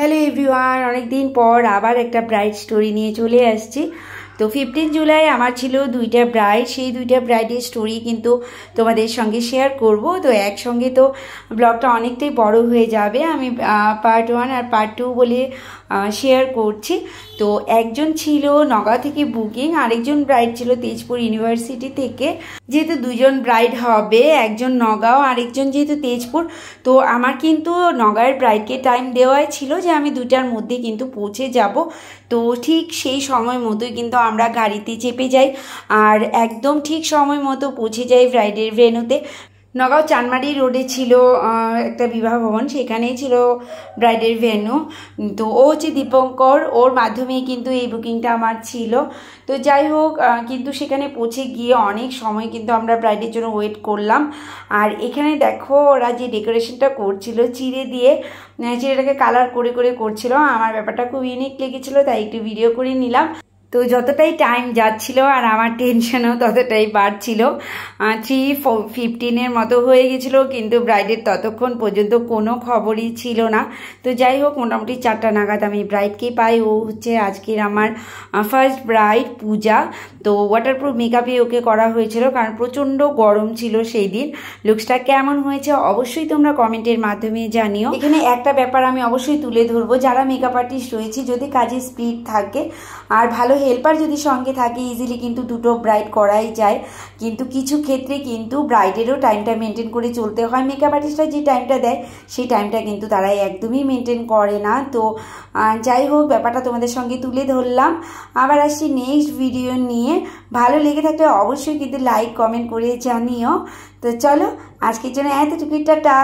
Hello everyone, অনেক দিন পর আবার একটা ব্রাইড স্টোরি নিয়ে চলে আসছি। তো 15 জুলাই আমার ছিল দুইটা ব্রাইড, সেই দুইটা ব্রাইডের স্টোরি কিন্তু তোমাদের সঙ্গে শেয়ার করব। তো একসঙ্গে তো ব্লগটা অনেকটাই বড় হয়ে যাবে, আমি পার্ট 1 আর পার্ট 2 বলে শেয়ার করছি। তো একজন ছিল নগাঁও থেকে বুকিং, আরেকজন ব্রাইড ছিল তেজপুর ইউনিভার্সিটি থেকে। যেহেতু দুজন ব্রাইড হবে, একজন নগাঁও আরেকজন যেহেতু তেজপুর, তো আমার কিন্তু নগাঁওয়ের ব্রাইডকে টাইম দেওয়াই ছিল যে আমি 2টার মধ্যে কিন্তু পৌঁছে যাব। তো ঠিক সেই সময় মতোই কিন্তু আমরা গাড়িতে চেপে যাই আর একদম ঠিক সময় মতো পৌঁছে যাই ব্রাইডের ভেন্যুতে। নগাঁও চানমারি রোডে ছিল একটা বিবাহ ভবন, সেখানেই ছিল ব্রাইডের ভেন্যু। তো ও হচ্ছে দীপঙ্কর, ওর মাধ্যমেই কিন্তু এই বুকিংটা আমার ছিল। তো যাই হোক, কিন্তু সেখানে পৌঁছে গিয়ে অনেক সময় কিন্তু আমরা ব্রাইডের জন্য ওয়েট করলাম। আর এখানে দেখো ওরা যে ডেকোরেশনটা করছিল চিড়ে দিয়ে, চিড়েটাকে কালার করে করে করছিল। আমার ব্যাপারটা খুব ইউনিক লেগেছিলো, তাই একটু ভিডিও করে নিলাম। তো যতটাই টাইম যাচ্ছিল আর আমার টেনশনও ততটাই বাড়ছিল। 3:15 মতো হয়ে গেছিলো, কিন্তু ব্রাইডের ততক্ষণ পর্যন্ত কোনো খবরই ছিল না। তো যাই হোক, মোটামুটি 4টা নাগাদ আমি ব্রাইডকে পাই। ও হচ্ছে আজকের আমার ফার্স্ট ব্রাইড পূজা। তো ওয়াটারপ্রুফ মেকআপে ওকে করা হয়েছিল, কারণ প্রচণ্ড গরম ছিল সেই দিন। লুকসটা কেমন হয়েছে অবশ্যই তোমরা কমেন্টের মাধ্যমে জানিও। এখানে একটা ব্যাপার আমি অবশ্যই তুলে ধরবো, যারা মেকআপ আর্টিস্ট রয়েছে, যদি কাজে স্পিড থাকে আর ভালো হেল্পার যদি সঙ্গে থাকে, ইজিলি কিন্তু 2টো ব্রাইড করাই যায়। কিন্তু কিছু ক্ষেত্রে কিন্তু ব্রাইডেরও টাইমটা মেনটেন করে চলতে হয়। মেকআপ আর্টিস্টরা যে টাইমটা দেয় সেই টাইমটা কিন্তু তারা একদমই মেনটেন করে না। তো যাই হোক, ব্যাপারটা তোমাদের সঙ্গে তুলে ধরলাম। আবার আসছি নেক্সট ভিডিও নিয়ে। ভালো লেগে থাকলে অবশ্যই কিন্তু লাইক কমেন্ট করে জানিও। তো চলো, আজকের জন্য এতটুকুই, টাটা।